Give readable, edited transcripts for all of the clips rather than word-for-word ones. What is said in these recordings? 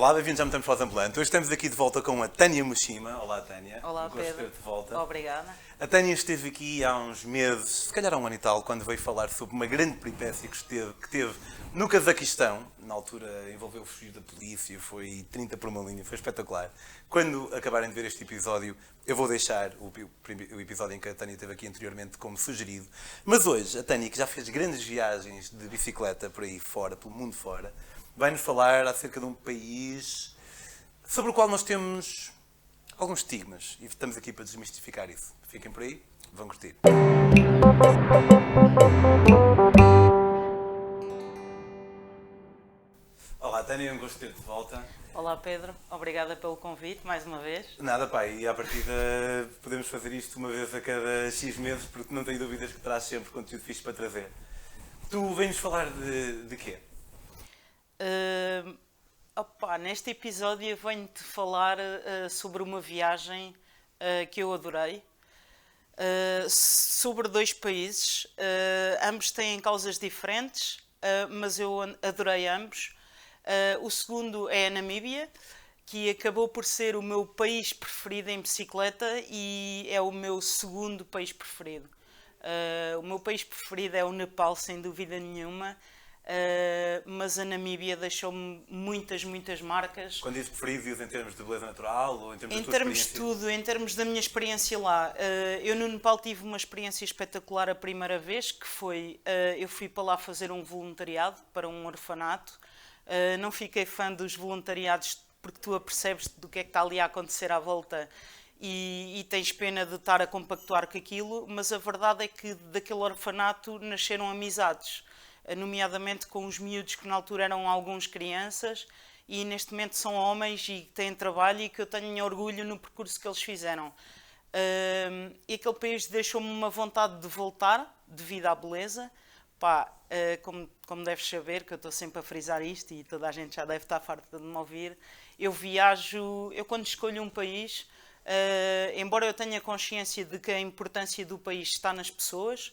Olá, bem-vindos ao Metamos Voz Ambulante. Hoje estamos aqui de volta com a Tânia Mushima. Olá, Tânia. Olá, Gosto de Pedro. ter de volta. Obrigada. A Tânia esteve aqui há uns meses, se calhar há um ano e tal, quando veio falar sobre uma grande peripécia que teve no Cazaquistão. Na altura envolveu fugir da polícia, foi 30 por uma linha, foi espetacular. Quando acabarem de ver este episódio, eu vou deixar o episódio em que a Tânia esteve aqui anteriormente como sugerido. Mas hoje, a Tânia, que já fez grandes viagens de bicicleta por aí fora, pelo mundo fora, vai-nos falar acerca de um país sobre o qual nós temos alguns estigmas e estamos aqui para desmistificar isso. Fiquem por aí, vão curtir. Olá, Tânia, um gosto de ter-te de volta. Olá, Pedro. Obrigada pelo convite, mais uma vez. Nada, pá, e à partida podemos fazer isto uma vez a cada X meses, porque não tenho dúvidas que traz sempre conteúdo fixe para trazer. Tu vens falar de quê? Neste episódio eu venho-te falar sobre uma viagem que eu adorei, sobre dois países. Ambos têm causas diferentes, mas eu adorei ambos. O segundo é a Namíbia, que acabou por ser o meu país preferido em bicicleta e é o meu segundo país preferido. O meu país preferido é o Nepal, sem dúvida nenhuma. Mas a Namíbia deixou-me muitas marcas. Quando dizes preferido, dizes em termos de beleza natural ou em termos Em da tua termos de experiência? tudo, em termos da minha experiência lá, eu no Nepal tive uma experiência espetacular a primeira vez, que foi, eu fui para lá fazer um voluntariado para um orfanato. Não fiquei fã dos voluntariados porque tu apercebes do que é que está ali a acontecer à volta e tens pena de estar a compactuar com aquilo, mas a verdade é que daquele orfanato nasceram amizades, nomeadamente com os miúdos que na altura eram alguns crianças e neste momento são homens e têm trabalho e que eu tenho orgulho no percurso que eles fizeram. E aquele país deixou-me uma vontade de voltar devido à beleza. Como deves saber, que eu estou sempre a frisar isto e toda a gente já deve estar farta de me ouvir, eu quando escolho um país, embora eu tenha consciência de que a importância do país está nas pessoas,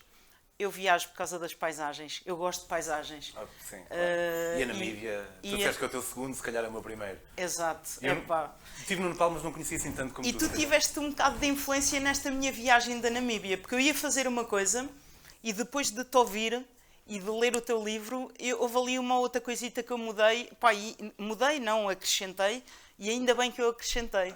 eu viajo por causa das paisagens. Eu gosto de paisagens. Sim, claro. E a Namíbia? Tu disseste que é o teu segundo, se calhar é o meu primeiro. Exato. Estive no Nepal, mas não conhecia assim tanto como E tu tiveste um bocado de influência nesta minha viagem da Namíbia, porque eu ia fazer uma coisa e depois de te ouvir e de ler o teu livro, houve ali uma outra coisita que eu mudei. Acrescentei, e ainda bem que eu acrescentei,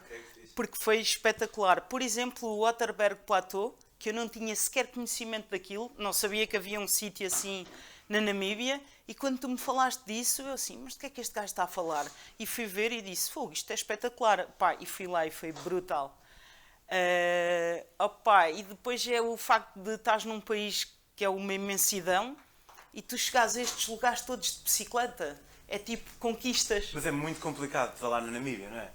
porque foi espetacular. Por exemplo, o Waterberg Plateau, que eu não tinha sequer conhecimento daquilo, não sabia que havia um sítio assim na Namíbia, e quando tu me falaste disso, eu assim, mas de que é que este gajo está a falar? E fui ver e disse, fogo, isto é espetacular. E fui lá e foi brutal. E depois é o facto de estás num país que é uma imensidão, e tu chegares a estes lugares todos de bicicleta. É tipo conquistas. Mas é muito complicado estar lá na Namíbia, não é?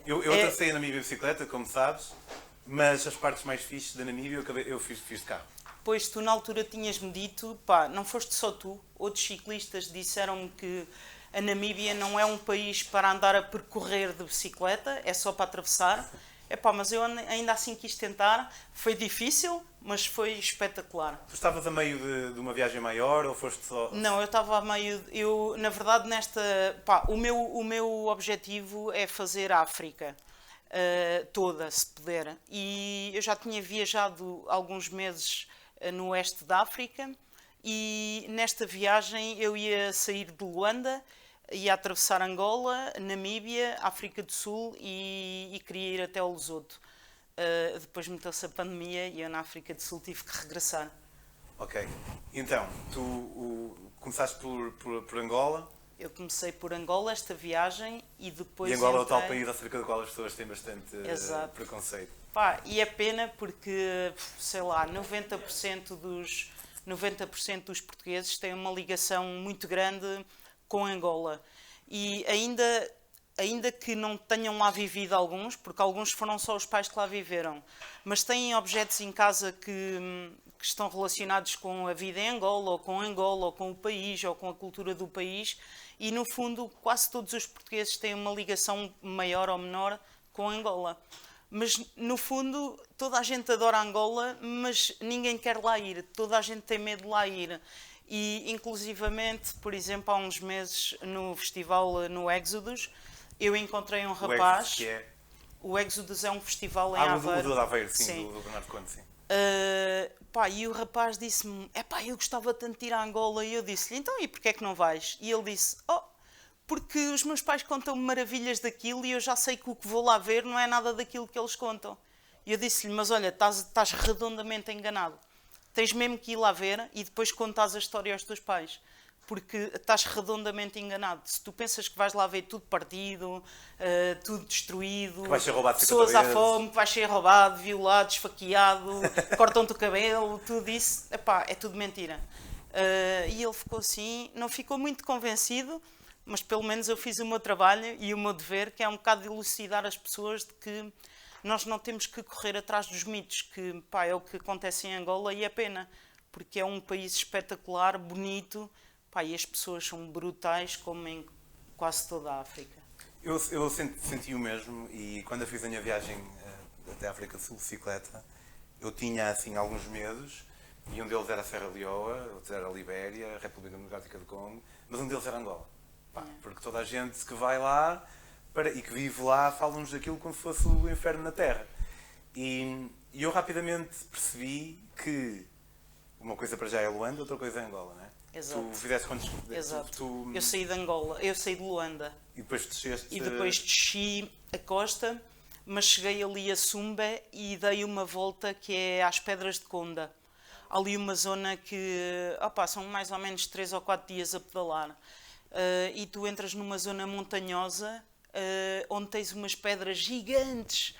Eu atravessei a Namíbia de bicicleta, como sabes, mas as partes mais fixes da Namíbia eu fiz de carro. Pois tu na altura tinhas-me dito, não foste só tu, outros ciclistas disseram-me que a Namíbia não é um país para andar a percorrer de bicicleta, é só para atravessar. Mas eu ainda assim quis tentar, foi difícil, mas foi espetacular. Tu estavas a meio de uma viagem maior ou foste só... Não, eu estava a meio... na verdade, o meu objetivo é fazer a África toda, se puder. E eu já tinha viajado alguns meses no oeste da África e nesta viagem eu ia sair de Luanda, ia atravessar Angola, Namíbia, África do Sul e queria ir até o Lesoto. Depois meteu-se a pandemia e eu na África do Sul tive que regressar. Ok. Então, tu começaste por Angola? Eu comecei por Angola esta viagem e depois... E Angola é o tal país acerca do qual as pessoas têm bastante preconceito. E é pena porque, 90% dos portugueses têm uma ligação muito grande com Angola. E ainda que não tenham lá vivido alguns, porque alguns foram só os pais que lá viveram, mas têm objetos em casa que estão relacionados com a vida em Angola, ou com o país, ou com a cultura do país, e no fundo quase todos os portugueses têm uma ligação maior ou menor com Angola. Mas no fundo toda a gente adora Angola, mas ninguém quer lá ir, toda a gente tem medo de lá ir. E inclusivamente, por exemplo, há uns meses no festival no Exodus, eu encontrei um O rapaz. Exodus, que é... O Exodus é um festival em o Aveiro. do de Aveiro, sim, Sim. do Bernardo Conde, sim. Pá, e o rapaz disse-me: eu gostava tanto de ir a Angola. E eu disse-lhe: então, e porquê é que não vais? E ele disse: porque os meus pais contam-me maravilhas daquilo e eu já sei que o que vou lá ver não é nada daquilo que eles contam. E eu disse-lhe: mas olha, estás redondamente enganado. Tens mesmo que ir lá ver e depois contas a história aos teus pais. Porque estás redondamente enganado. Se tu pensas que vais lá ver tudo partido, tudo destruído, Que vais ser roubado 50 pessoas à vezes. fome, que vais ser roubado, violado, esfaqueado, cortam-te o cabelo, tudo isso, é tudo mentira. E ele ficou assim, não ficou muito convencido, mas pelo menos eu fiz o meu trabalho e o meu dever, que é um bocado de elucidar as pessoas de que nós não temos que correr atrás dos mitos, que é o que acontece em Angola e é pena, porque é um país espetacular, bonito, e as pessoas são brutais como em quase toda a África. Eu senti o mesmo e quando eu fiz a minha viagem até a África do Sul de bicicleta, eu tinha assim alguns medos e um deles era a Serra Leoa, outro era a Libéria, a República Democrática do Congo, mas um deles era Angola. Porque toda a gente que vai lá e que vive lá fala-nos daquilo como se fosse o inferno na Terra. E eu rapidamente percebi que uma coisa para já é Luanda, outra coisa é Angola, não é? Exato. Tu fizeste quantos... Exato. Eu saí de Angola, eu saí de Luanda. E depois desceste... E depois desci a costa, mas cheguei ali a Sumbe e dei uma volta que é às Pedras de Conda. Há ali uma zona que são mais ou menos 3 ou 4 dias a pedalar. E tu entras numa zona montanhosa onde tens umas pedras gigantes.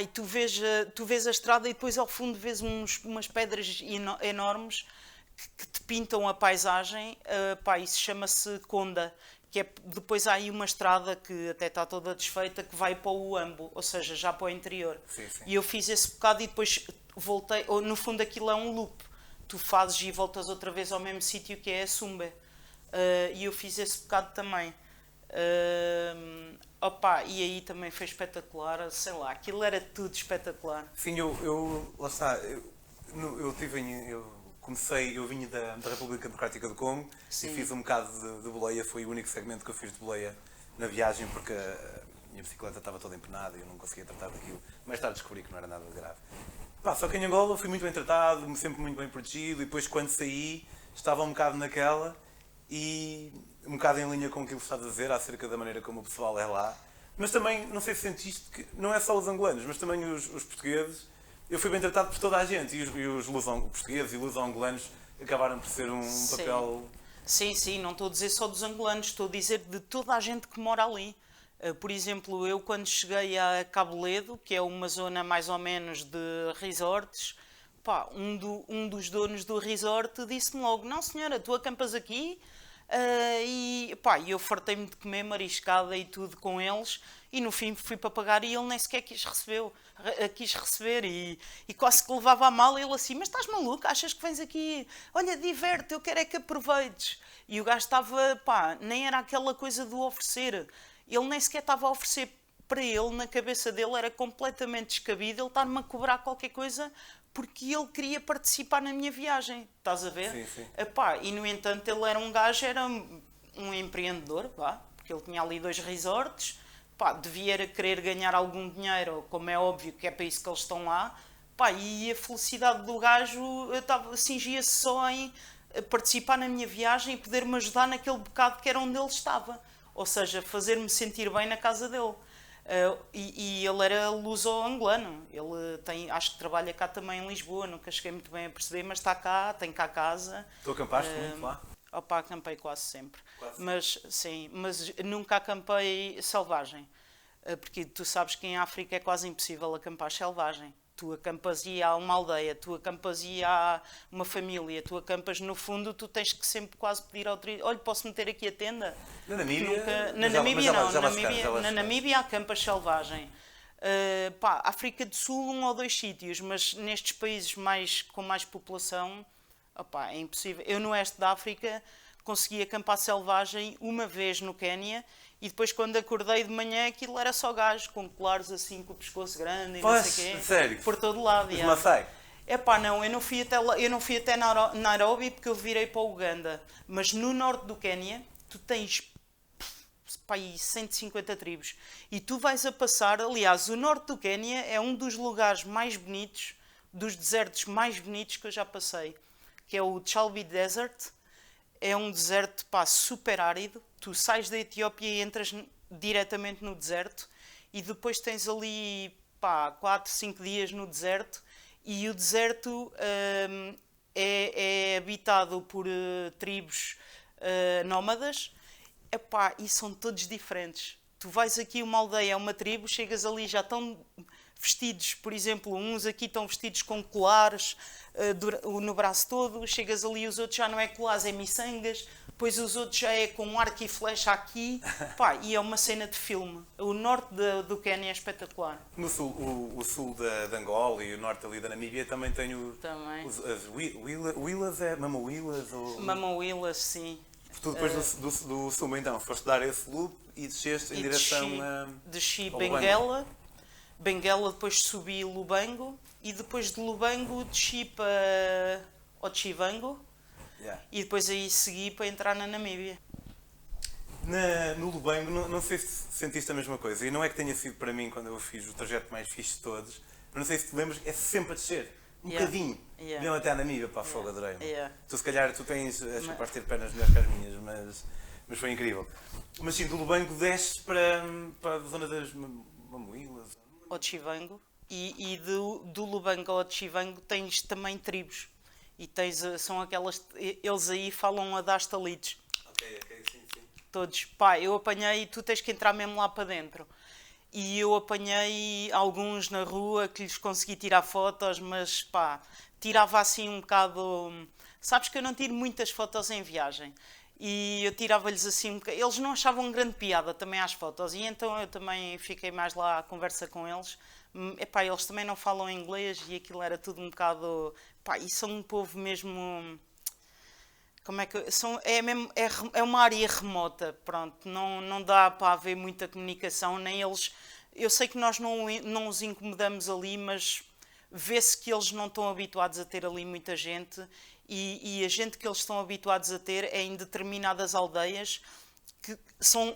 E tu vês a estrada e depois ao fundo vês umas pedras enormes que te pintam a paisagem. Isso chama-se Conda, que é, depois há aí uma estrada que até está toda desfeita que vai para o Uambo, ou seja, já para o interior. Sim, sim. E eu fiz esse bocado e depois voltei, no fundo aquilo é um loop, tu fazes e voltas outra vez ao mesmo sítio que é a Sumbe. E eu fiz esse bocado também. E aí também foi espetacular, sei lá, aquilo era tudo espetacular. Sim, lá está, eu vinha da República Democrática do Congo. Sim. E fiz um bocado de boleia, foi o único segmento que eu fiz de boleia na viagem porque a minha bicicleta estava toda empenada e eu não conseguia tratar daquilo. Mais tarde descobri que não era nada de grave. Só que em Angola fui muito bem tratado, sempre muito bem protegido e depois quando saí estava um bocado naquela e um bocado em linha com aquilo que estás a dizer acerca da maneira como o pessoal é lá. Mas também, não sei se sentiste que não é só os angolanos, mas também os portugueses. Eu fui bem tratado por toda a gente e os portugueses e luso-angolanos acabaram por ser um papel... Sim, não estou a dizer só dos angolanos, estou a dizer de toda a gente que mora ali. Por exemplo, eu quando cheguei a Cabo Ledo, que é uma zona mais ou menos de resorts, um dos donos do resort disse-me logo: não senhora, tu acampas aqui? E eu fartei-me de comer mariscada e tudo com eles e no fim fui para pagar e ele nem sequer quis receber e quase que levava a mal. Ele assim: mas estás maluco? Achas que vens aqui? Olha, diverte, eu quero é que aproveites. E o gajo estava, nem era aquela coisa do oferecer, ele nem sequer estava a oferecer. Para ele, na cabeça dele, era completamente descabido ele estar-me a cobrar qualquer coisa porque ele queria participar na minha viagem, estás a ver? Sim. E no entanto ele era um empreendedor, porque ele tinha ali 2 resorts, devia querer ganhar algum dinheiro, como é óbvio que é para isso que eles estão lá, e a felicidade do gajo cingia-se só em participar na minha viagem e poder-me ajudar naquele bocado que era onde ele estava, ou seja, fazer-me sentir bem na casa dele. E ele era luso-angolano, ele acho que trabalha cá também em Lisboa, nunca cheguei muito bem a perceber, mas está cá, tem cá casa. Tu acampaste muito lá? Acampei quase sempre. Mas nunca acampei selvagem, porque tu sabes que em África é quase impossível acampar selvagem. Tu acampas e há uma aldeia, tu acampas e há uma família, tu acampas, no fundo, tu tens que sempre quase pedir autorização. Olha, posso meter aqui a tenda? Na Namíbia? Na Namíbia há campas selvagem. África do Sul, 1 ou 2 sítios, mas nestes países com mais população, é impossível. Eu no oeste da África consegui acampar selvagem uma vez no Quénia e depois quando acordei de manhã aquilo era só gajos com colares assim, com o pescoço grande e não sei o quê. Sério? Por todo lado. Mas Maasai? Não, eu não fui até Nairobi porque eu virei para o Uganda. Mas no norte do Quénia tu tens pá, aí 150 tribos. E tu vais a passar, aliás, o norte do Quénia é um dos lugares mais bonitos, dos desertos mais bonitos que eu já passei, que é o Chalbi Desert. É um deserto, pá, super árido. Tu sais da Etiópia e entras diretamente no deserto e depois tens ali, pá, 4, 5 dias no deserto e o deserto é habitado por tribos nómadas. Epá, e são todos diferentes. Tu vais aqui a uma aldeia, a uma tribo, chegas ali, já estão vestidos, por exemplo, uns aqui estão vestidos com colares no braço todo, chegas ali, os outros já não é colares, é miçangas, depois os outros já é com arco e flecha aqui, pá, e é uma cena de filme. O norte do Quénia é espetacular. No sul, o sul de Angola e o norte ali da Namíbia também tem Também. as Wilas, é Mamouilas? Mamouilas, sim. Tu depois do sul, então, foste dar esse loop e desceste em direção a... Desci ao Benguela. Benguela, depois subi Lubango e depois de Lubango desci para Otjivango e depois aí segui para entrar na Namíbia. No Lubango, não sei se sentiste a mesma coisa, e não é que tenha sido para mim quando eu fiz o trajeto mais fixe de todos, mas não sei se te lembras, é sempre a descer, bocadinho, mesmo até a Namíbia, para a fogo, adorei. Tu se calhar, tu tens, és capaz de ter pernas melhores que as minhas, mas foi incrível. Mas sim, do Lubango desces para a zona das Mamouilas... Otjivango e do Lubango ao Otjivango tens também tribos e são aquelas, eles aí falam a Dastalites. Ok, sim. Todos, pá, eu apanhei, tu tens que entrar mesmo lá para dentro e eu apanhei alguns na rua que lhes consegui tirar fotos, mas pá, tirava assim um bocado, sabes que eu não tiro muitas fotos em viagem. E eu tirava-lhes assim um bocado. Eles não achavam grande piada também às fotos. E então eu também fiquei mais lá à conversa com eles. Epá, eles também não falam inglês e aquilo era tudo um bocado... Epá, e são um povo mesmo... Como é que... É uma área remota, pronto. Não dá para haver muita comunicação, nem eles... Eu sei que nós não os incomodamos ali, mas vê-se que eles não estão habituados a ter ali muita gente... E a gente que eles estão habituados a ter é em determinadas aldeias que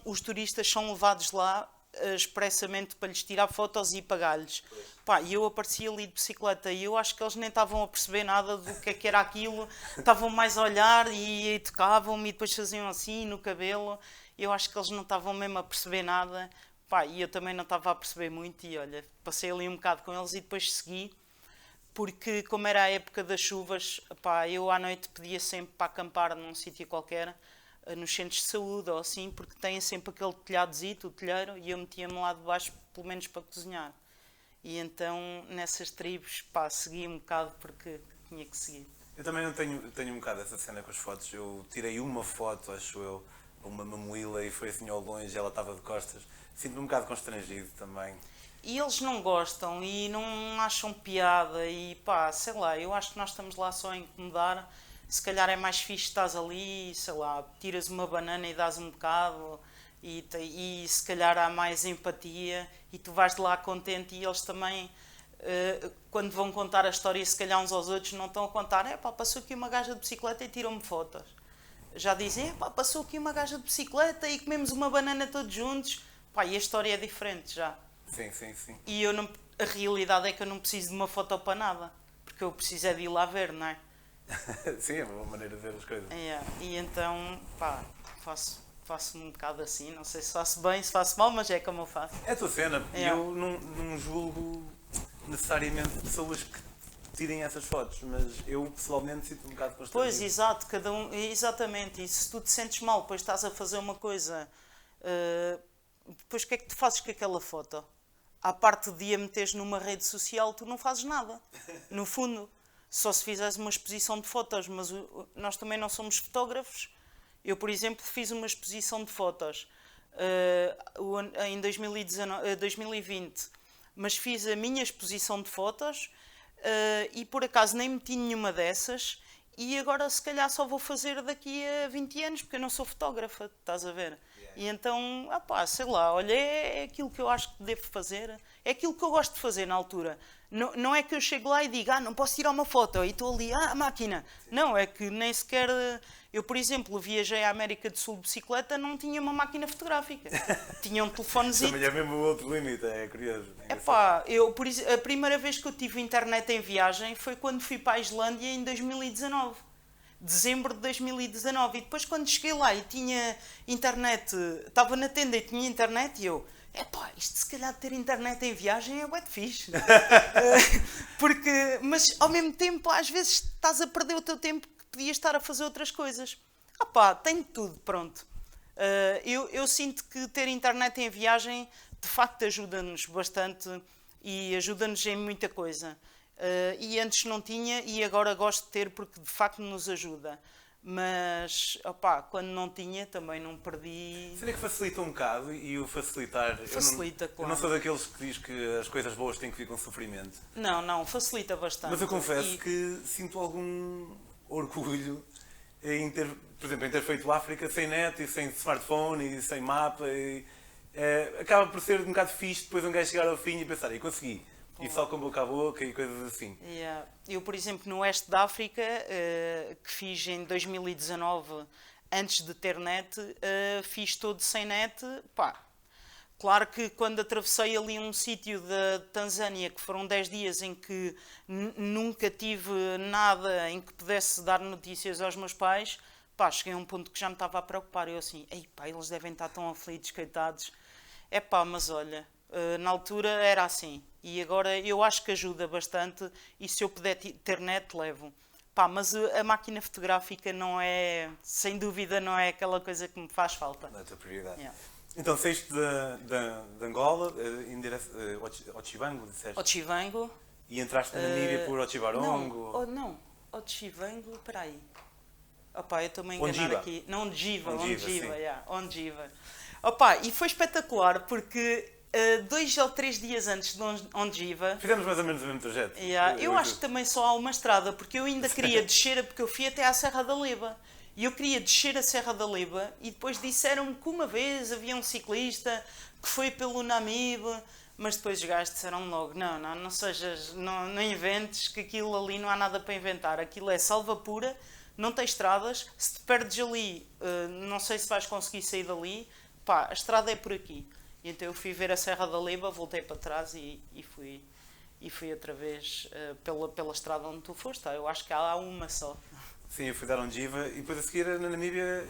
os turistas são levados lá expressamente para lhes tirar fotos e pagar-lhes. Pá, e eu apareci ali de bicicleta e eu acho que eles nem estavam a perceber nada do que era aquilo, estavam mais a olhar e tocavam-me e depois faziam assim no cabelo. Eu acho que eles não estavam mesmo a perceber nada. Pá, e eu também não estava a perceber muito e olha, passei ali um bocado com eles e depois segui. Porque como era a época das chuvas, pá, eu à noite pedia sempre para acampar num sítio qualquer, nos centros de saúde ou assim, porque têm sempre aquele telhadozito, o telheiro, e eu metia-me lá de baixo, pelo menos para cozinhar. E então, nessas tribos, pá, segui um bocado porque tinha que seguir. Eu também não tenho um bocado essa cena com as fotos. Eu tirei uma foto, acho eu, a uma mamuíla e foi assim ao longe, ela estava de costas. Sinto-me um bocado constrangido também. E eles não gostam e não acham piada e pá, sei lá, eu acho que nós estamos lá só a incomodar. Se calhar é mais fixe estás ali, sei lá, tiras uma banana e dás um bocado e se calhar há mais empatia e tu vais de lá contente e eles também, quando vão contar a história, se calhar uns aos outros não estão a contar, pá, passou aqui uma gaja de bicicleta e tirou-me fotos. Já dizem, pá, passou aqui uma gaja de bicicleta e comemos uma banana todos juntos. Pá, e a história é diferente já. Sim. E a realidade é que eu não preciso de uma foto para nada, porque eu preciso é de ir lá ver, não é? Sim, é uma maneira de ver as coisas. E então, pá, faço um bocado assim, não sei se faço bem, se faço mal, mas é como eu faço. É a tua cena, eu não julgo necessariamente pessoas que tirem essas fotos, mas eu pessoalmente sinto um bocado constrangido. Pois, exato, cada um, exatamente, e se tu te sentes mal, depois estás a fazer uma coisa, depois o que é que tu fazes com aquela foto? À parte de a meteres numa rede social, tu não fazes nada, no fundo. Só se fizeres uma exposição de fotos, mas nós também não somos fotógrafos. Eu, por exemplo, fiz uma exposição de fotos em 2020, mas fiz a minha exposição de fotos e por acaso nem meti nenhuma dessas e agora se calhar só vou fazer daqui a 20 anos porque eu não sou fotógrafa, estás a ver? E então, sei lá, olha, é aquilo que eu acho que devo fazer, é aquilo que eu gosto de fazer na altura. Não é que eu chego lá e diga, não posso tirar uma foto, e estou ali, a máquina. Não, é que nem sequer... Eu, por exemplo, viajei à América do Sul de bicicleta, não tinha uma máquina fotográfica. Tinha um telefonezinho. Também é mesmo o outro limite, é curioso. Epá, a primeira vez que eu tive internet em viagem foi quando fui para a Islândia em 2019. Dezembro de 2019. E depois quando cheguei lá e tinha internet, estava na tenda e tinha internet e eu... Epá, isto se calhar de ter internet em viagem é bué de fixe. Mas ao mesmo tempo, às vezes estás a perder o teu tempo que podias estar a fazer outras coisas. Tem de tudo, pronto. Eu sinto que ter internet em viagem de facto ajuda-nos bastante e ajuda-nos em muita coisa. E antes não tinha e agora gosto de ter porque de facto nos ajuda. Mas, quando não tinha, também não perdi... Será que facilita um bocado e o facilitar... Facilita, claro. Eu não sou daqueles que diz que as coisas boas têm que vir com sofrimento. Não, facilita bastante. Mas eu confesso que sinto algum orgulho em ter, por exemplo, em ter feito África sem net e sem smartphone e sem mapa. Acaba por ser um bocado fixe depois um gajo chegar ao fim e pensar, e consegui. E só com boca a boca e coisas assim. Yeah. Eu, por exemplo, no Oeste da África, que fiz em 2019, antes de ter net, fiz todo sem net. Claro que quando atravessei ali um sítio da Tanzânia, que foram 10 dias em que nunca tive nada em que pudesse dar notícias aos meus pais, cheguei a um ponto que já me estava a preocupar. Eu assim, eles devem estar tão aflitos, coitados. Mas olha, na altura era assim. E agora eu acho que ajuda bastante e se eu puder ter net, levo. Mas a máquina fotográfica não é, sem dúvida, não é aquela coisa que me faz falta. Não é a tua prioridade. Yeah. Então, saíste de Angola, em direção ao Chivango, disseste? Ao Chivango. E entraste na Namíbia por Otjiwarongo? Não. Ao Chivango, espera aí. Eu estou-me a enganar aqui. Não, Ondiva, yeah, Ondiva. E foi espetacular porque 2 ou 3 dias antes de Ondiva... Fizemos mais ou menos o mesmo trajeto. Yeah, eu acho que também só há uma estrada, porque eu ainda queria descer, porque eu fui até à Serra da Leba. E eu queria descer a Serra da Leba e depois disseram-me que uma vez havia um ciclista que foi pelo Namibe, mas depois os gajos disseram logo, não sejas, não inventes, que aquilo ali não há nada para inventar. Aquilo é salva pura, não tem estradas, se te perdes ali, não sei se vais conseguir sair dali, a estrada é por aqui. E então eu fui ver a Serra da Leba, voltei para trás e fui outra vez pela estrada onde tu foste. Eu acho que há uma só. Sim, eu fui dar Ondiva e depois a seguir na Namíbia...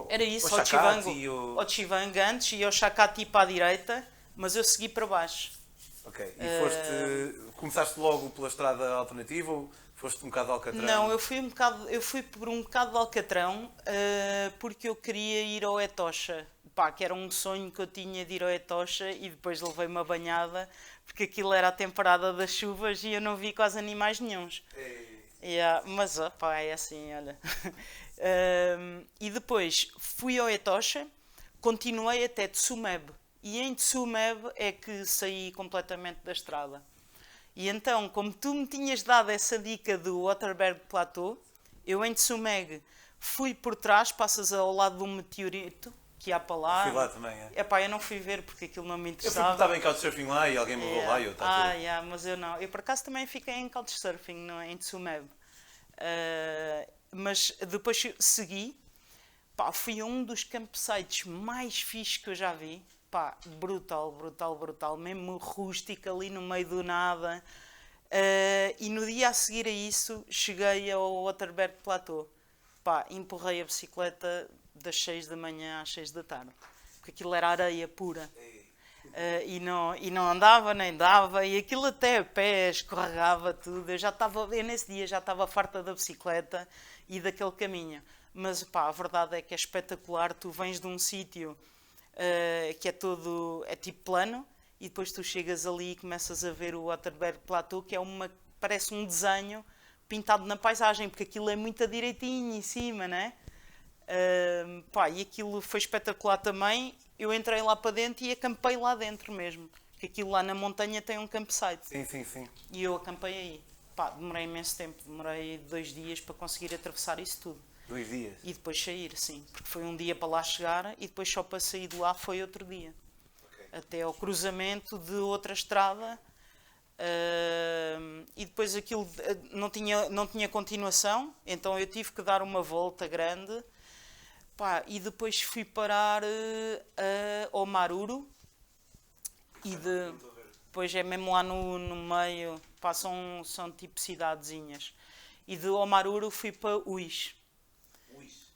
Era isso, ao Chakati ao Chivango antes e ao Chakati para a direita, mas eu segui para baixo. Ok, e começaste logo pela estrada alternativa ou foste um bocado de Alcatrão? Não, eu fui por um bocado de Alcatrão porque eu queria ir ao Etocha. Que era um sonho que eu tinha de ir ao Etocha e depois levei uma banhada porque aquilo era a temporada das chuvas e eu não vi quase animais nenhuns. Mas é assim, olha. E depois fui ao Etocha, continuei até Tsumeb e em Tsumeb é que saí completamente da estrada. E então, como tu me tinhas dado essa dica do Waterberg Plateau, eu em Tsumeb fui por trás, passas ao lado de um meteorito que há para lá. Fui lá também, eu não fui ver porque aquilo não me Eu interessava. estava em couchsurfing lá e alguém me levou lá e eu estava tudo. Mas eu não. Eu por acaso também fiquei em couchsurfing em Tsumeb. Mas depois segui. Fui a um dos campsites mais fixes que eu já vi. Brutal. Mesmo rústico ali no meio do nada. E no dia a seguir a isso cheguei ao Waterberg Plateau. Empurrei a bicicleta das 6 da manhã às 6 da tarde. Porque aquilo era areia pura. E não andava nem dava. E aquilo até a pé escorregava tudo. Eu nesse dia já estava farta da bicicleta e daquele caminho. Mas a verdade é que é espetacular. Tu vens de um sítio que é tipo plano e depois tu chegas ali e começas a ver o Waterberg Plateau, que parece um desenho pintado na paisagem, porque aquilo é muito direitinho em cima, não é? E aquilo foi espetacular também. Eu entrei lá para dentro e acampei lá dentro mesmo, porque aquilo lá na montanha tem um campsite. Sim. E eu acampei aí. Demorei imenso tempo, demorei 2 dias para conseguir atravessar isso tudo. 2 dias? E depois sair, sim, porque foi um dia para lá chegar e depois só para sair de lá foi outro dia. Okay. Até ao cruzamento de outra estrada, E depois aquilo não tinha continuação, então eu tive que dar uma volta grande. Pá, e depois fui parar ao Maruru. Depois é mesmo lá no meio, pá, são tipo cidadezinhas. E de Omaruru fui para Uís.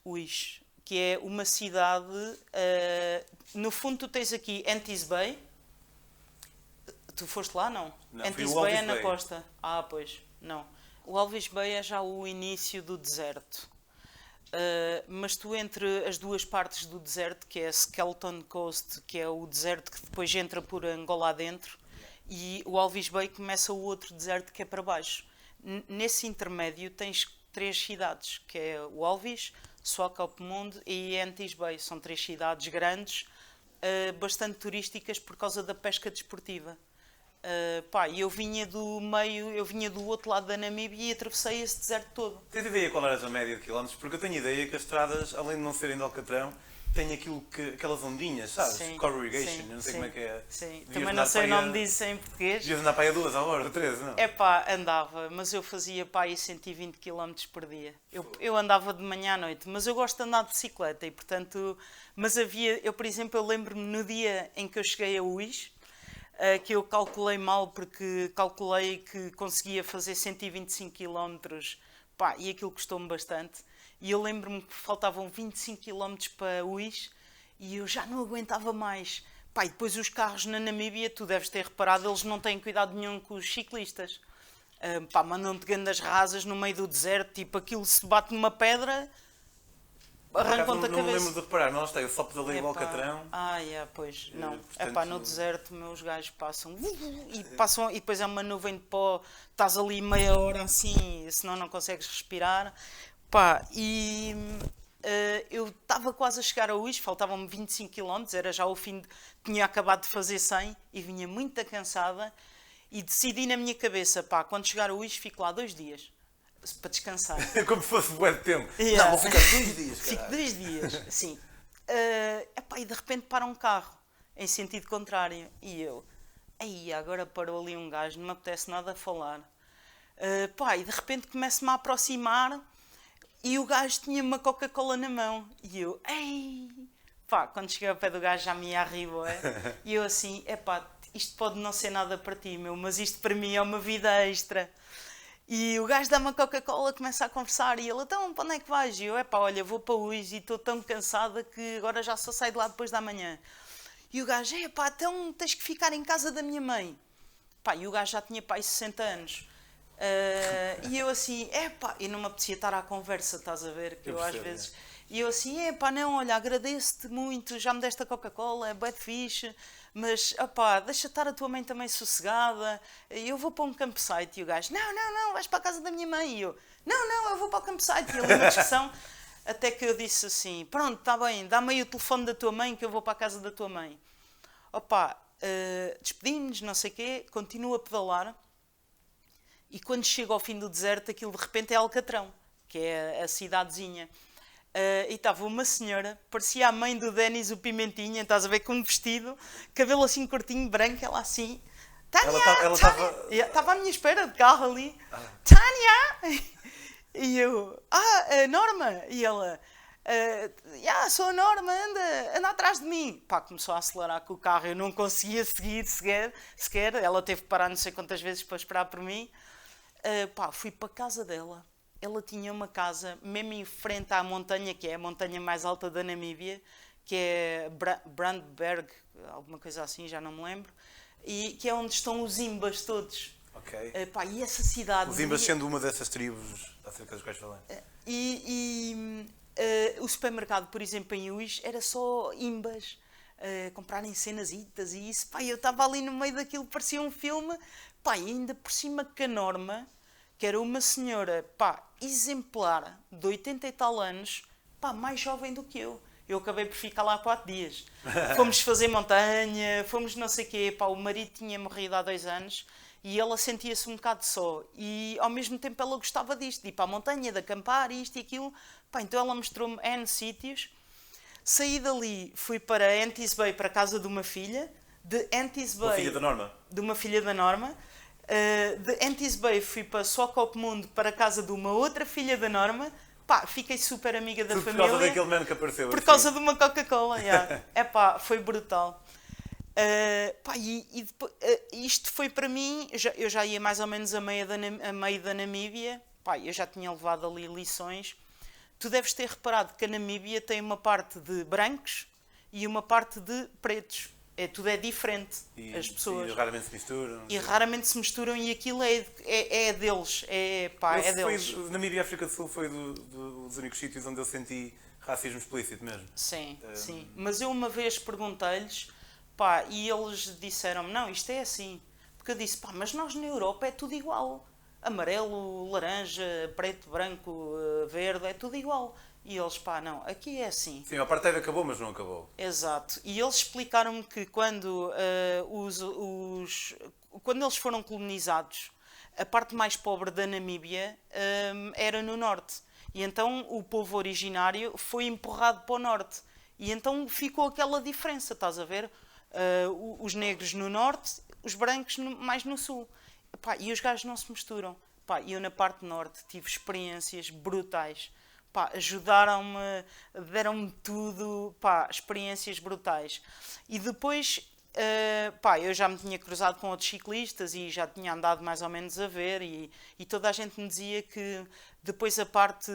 Uís, que é uma cidade. No fundo, tu tens aqui Antis Bay. Tu foste lá, não? Não, Antis Bay é na costa. Ah, pois, não. O Alves Bay é já o início do deserto. Mas tu, entre as duas partes do deserto, que é a Skeleton Coast, que é o deserto que depois entra por Angola adentro, e o Alves Bay começa o outro deserto que é para baixo. Nesse intermédio tens 3 cidades, que é o Alves, Swakopmund e Antis Bay. São 3 cidades grandes, bastante turísticas por causa da pesca desportiva. Eu vinha do outro lado da Namíbia e atravessei esse deserto todo. Tens ideia qual era a média de quilómetros? Porque eu tenho ideia que as estradas, além de não serem de Alcatrão, têm aquelas ondinhas, sabes? Sim, Corrugation, sim, eu não sei sim, como é que é. Sim. Também não sei o nome disso em português. Devias andar para aí a 2 a hora, 13, não? É pá, andava, mas eu fazia pá aí 120 km por dia. Eu andava de manhã à noite, mas eu gosto de andar de bicicleta e portanto... Mas por exemplo, eu lembro-me no dia em que eu cheguei a Uís, que eu calculei mal porque calculei que conseguia fazer 125 km, pá, e aquilo custou-me bastante. E eu lembro-me que faltavam 25 km para Uís e eu já não aguentava mais. Pá, e depois os carros na Namíbia, tu deves ter reparado, eles não têm cuidado nenhum com os ciclistas. Mandam-te grandes rasas no meio do deserto, tipo aquilo se bate numa pedra, arrancam-te a cabeça. Não me lembro de reparar, não está, eu só pedalei o Alcatrão. Pois, não. Portanto... no deserto, meus gajos passam e depois é uma nuvem de pó, estás ali meia hora assim, senão não consegues respirar. Pá, e eu estava quase a chegar a Uís, faltavam-me 25 km, era já o fim, tinha acabado de fazer 100 e vinha muito cansada e decidi na minha cabeça, pá, quando chegar a Uís fico lá 2 dias. Para descansar. É como se fosse bué de tempo. Yeah. Não, vou ficar 2 dias, cara. Fico 2 dias, sim. E de repente para um carro, em sentido contrário. E eu, agora parou ali um gajo, não me apetece nada a falar. E de repente começo-me a aproximar e o gajo tinha uma Coca-Cola na mão. E eu, quando cheguei ao pé do gajo já me ia arriba, E eu assim, isto pode não ser nada para ti, meu, mas isto para mim é uma vida extra. E o gajo dá uma Coca-Cola, começa a conversar e ele, então, para onde é que vais? E eu, olha, vou para Uís e estou tão cansada que agora já só saio de lá depois da manhã. E o gajo, então tens que ficar em casa da minha mãe. E o gajo já tinha 60 anos. E eu assim, e não me apetecia estar à conversa, estás a ver? Que eu às vezes... E eu assim, não, olha, agradeço-te muito, já me deste a Coca-Cola, é bué de fixe, mas, deixa estar a tua mãe também sossegada, eu vou para um campsite. E o gajo, não, vais para a casa da minha mãe. E eu, não, eu vou para o campsite. E ele, uma discussão, até que eu disse assim, pronto, está bem, dá-me aí o telefone da tua mãe que eu vou para a casa da tua mãe. Despedimos-nos, não sei o quê, continuo a pedalar, e quando chego ao fim do deserto, aquilo de repente é Alcatrão, que é a cidadezinha. E estava uma senhora, parecia a mãe do Denis o Pimentinha, estás a ver, com um vestido, cabelo assim curtinho, branco, ela assim, Tânia, ela estava à minha espera de carro ali, Tânia! E eu, Norma! E ela, sou a Norma, anda atrás de mim. Começou a acelerar com o carro, eu não conseguia seguir sequer, ela teve que parar não sei quantas vezes para esperar por mim. Fui para a casa dela. Ela tinha uma casa mesmo em frente à montanha, que é a montanha mais alta da Namíbia, que é Brandberg, alguma coisa assim, já não me lembro, e que é onde estão os Imbas todos. Ok. E essa cidade... Os Imbas sendo uma dessas tribos acerca das quais falei. O supermercado, por exemplo, em Uís, era só Imbas, comprarem cenasitas e isso. Eu estava ali no meio daquilo, parecia um filme, e ainda por cima que a Norma, que era uma senhora, exemplar, de 80 e tal anos, mais jovem do que eu. Eu acabei por ficar lá 4 dias. Fomos fazer montanha, fomos não sei o quê. O marido tinha morrido há 2 anos e ela sentia-se um bocado só. E, ao mesmo tempo, ela gostava disto, de ir para a montanha, de acampar, isto e aquilo. Então ela mostrou-me N sítios. Saí dali, fui para Antis Bay, para a casa de uma filha. De Antis Bay... Uma filha da Norma? De uma filha da Norma. De Antis Bay fui para Swakopmund, para a casa de uma outra filha da Norma. Pá, fiquei super amiga da Tudo família. por causa daquele man que apareceu. Por assim. causa de uma Coca-Cola, yeah. Epá, foi brutal. Pá, e depois, isto foi para mim, eu já ia mais ou menos a meio da Namíbia, pá, eu já tinha levado ali lições. Tu deves ter reparado que a Namíbia tem uma parte de brancos e uma parte de pretos. Tudo é diferente, as pessoas. E raramente se misturam. E raramente se misturam e aquilo é deles, pá, é deles. Namíbia e África do Sul foi dos únicos sítios onde eu senti racismo explícito mesmo. Sim, sim. Mas eu uma vez perguntei-lhes, pá, e eles disseram-me, não, isto é assim. Porque eu disse, pá, mas nós na Europa é tudo igual. Amarelo, laranja, preto, branco, verde, é tudo igual. E eles, pá, não, aqui é assim. Sim, o apartheid acabou, mas não acabou. Exato. E eles explicaram-me que quando quando eles foram colonizados, a parte mais pobre da Namíbia era no norte. E então o povo originário foi empurrado para o norte. E então ficou aquela diferença, estás a ver? Os negros no norte, os brancos mais no sul. Pá, e os gajos não se misturam. Pá, e eu na parte norte tive experiências brutais. Pá, ajudaram-me, deram-me tudo, pá, experiências brutais. E depois, pá, eu já me tinha cruzado com outros ciclistas e já tinha andado mais ou menos a ver e toda a gente me dizia que depois a parte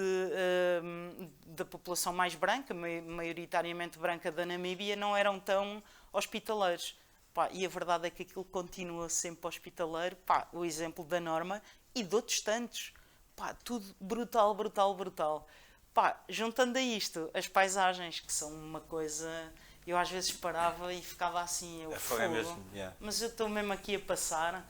da população mais branca, maioritariamente branca da Namíbia, não eram tão hospitaleiros. Pá, e a verdade é que aquilo continua sempre hospitaleiro. Pá, o exemplo da Norma e de outros tantos. Pá, tudo brutal, brutal, brutal. Pá, juntando a isto, as paisagens, que são uma coisa... Eu às vezes parava e ficava assim, eu fogo. É mesmo, yeah. Mas eu estou mesmo aqui a passar.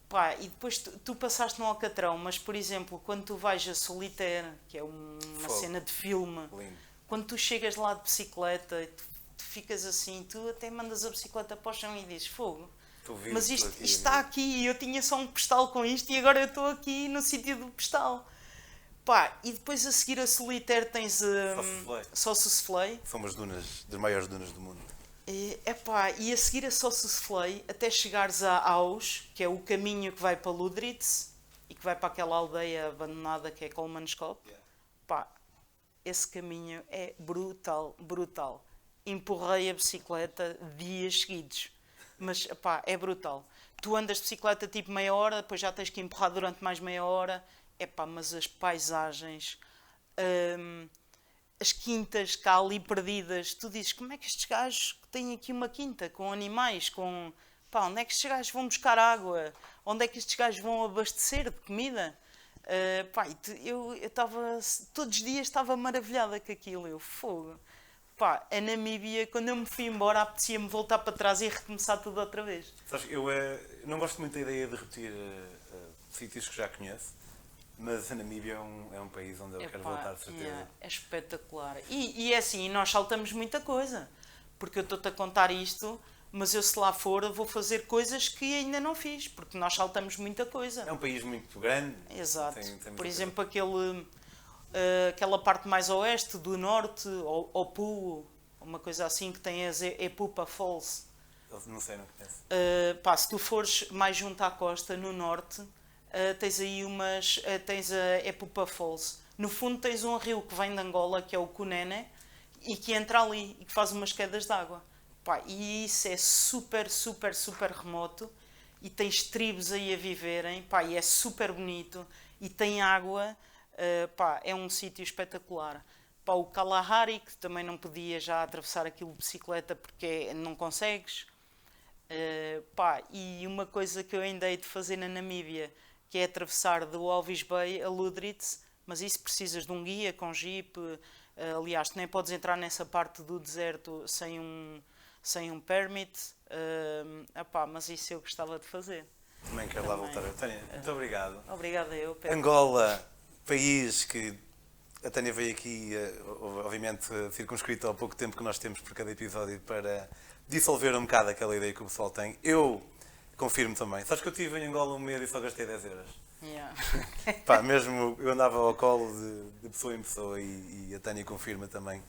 Pá, e depois tu passaste no Alcatrão, mas por exemplo, quando tu vais a Solitaire, que é uma cena de filme, lindo. Quando tu chegas lá de bicicleta e tu ficas assim, tu até mandas a bicicleta para o chão e dizes, fogo, mas isto está aqui e eu tinha só um pedestal com isto e agora eu estou aqui no sítio do pedestal. Pá, e depois a seguir a Solitaire tens Sossusvlei. São das maiores dunas do mundo. E a seguir a Sossusvlei até chegares a Aus, que é o caminho que vai para Ludritz e que vai para aquela aldeia abandonada que é Kolmanskop. Yeah. Pá, esse caminho é brutal, brutal. Empurrei a bicicleta dias seguidos. Mas, pá, é brutal. Tu andas de bicicleta tipo meia hora, depois já tens que empurrar durante mais meia hora. Pá, mas as paisagens, as quintas cá ali perdidas, tu dizes, como é que estes gajos têm aqui uma quinta com animais, com... Pá, onde é que estes gajos vão buscar água? Onde é que estes gajos vão abastecer de comida? Pá, eu estava, todos os dias estava maravilhada com aquilo, eu fogo. Pá, a Namíbia, quando eu me fui embora, apetecia-me voltar para trás e recomeçar tudo outra vez. Sabes, eu não gosto muito da ideia de repetir sítios que já conheço, mas a Namíbia é um país onde eu quero voltar, de certeza. É espetacular. E é assim, nós saltamos muita coisa. Porque eu estou-te a contar isto, mas eu se lá for vou fazer coisas que ainda não fiz, porque nós saltamos muita coisa. É um país muito grande. Exato. Tem por exemplo, aquela parte mais a oeste, do norte, Opu, uma coisa assim, que tem as Epupa Falls. Não sei, não conheço. Pá, se tu fores mais junto à costa, no norte, tens aí tens a Epupa Falls. No fundo tens um rio que vem de Angola, que é o Cunene, e que entra ali e que faz umas quedas de água. Pá, e isso é super, super, super remoto e tens tribos aí a viverem, pá, e é super bonito e tem água, pá, é um sítio espetacular. Pá, o Kalahari, que também não podia já atravessar aquilo de bicicleta porque não consegues. Pá, e uma coisa que eu ainda hei de fazer na Namíbia, que é atravessar do Walvis Bay a Ludritz, mas isso precisas de um guia com jeep. Aliás, tu nem podes entrar nessa parte do deserto sem um permit. Epá, mas isso eu gostava de fazer. Também quero lá voltar. Tânia, muito obrigado. Obrigada eu, Pedro. Angola, país que a Tânia veio aqui, obviamente, circunscrito ao pouco tempo que nós temos por cada episódio para dissolver um bocado aquela ideia que o pessoal tem. Eu confirmo também. Sabes que eu estive em Angola um mês e só gastei 10 euros. Yeah. Pá, mesmo eu andava ao colo de pessoa em pessoa e a Tânia confirma também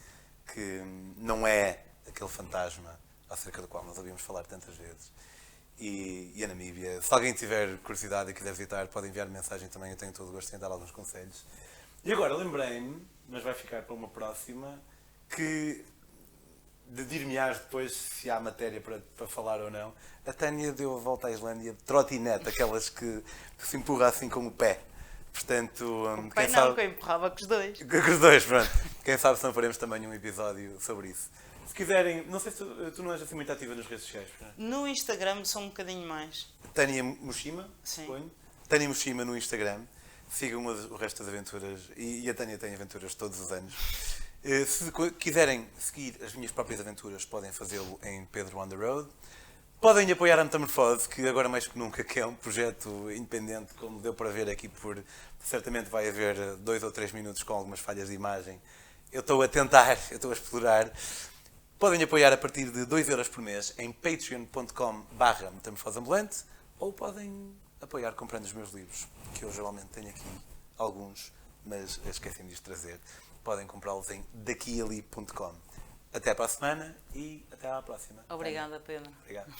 que não é aquele fantasma acerca do qual nós ouvimos falar tantas vezes. e a Namíbia. Se alguém tiver curiosidade e quiser visitar, pode enviar mensagem também, eu tenho todo o gosto em dar alguns conselhos. E agora lembrei-me, mas vai ficar para uma próxima, que de dir-me-ás depois se há matéria para falar ou não. A Tânia deu a volta à Islândia de trotinete, aquelas que se empurra assim com o pé. Portanto, O pai não, que eu empurrava com os dois. Com os dois, pronto. Quem sabe se não faremos também um episódio sobre isso. Se quiserem, não sei se tu não és assim muito ativa nas redes sociais, não é? No Instagram sou um bocadinho mais. Tânia Mushima, Sim. suponho. Tânia Mushima no Instagram. Sigam o resto das aventuras. E a Tânia tem aventuras todos os anos. Se quiserem seguir as minhas próprias aventuras, podem fazê-lo em Pedro on the Road. Podem apoiar a Metamorfose, que agora mais que nunca que é um projeto independente, como deu para ver aqui por... Certamente vai haver 2 ou 3 minutos com algumas falhas de imagem. Eu estou a tentar, eu estou a explorar. Podem apoiar a partir de 2€ por mês em patreon.com/metamorfoseambulante ou podem apoiar comprando os meus livros, que eu geralmente tenho aqui alguns, mas esqueci-me de os trazer. Podem comprá-los em daquiali.com. Até para a semana e até à próxima. Obrigada, Pedro. Obrigado.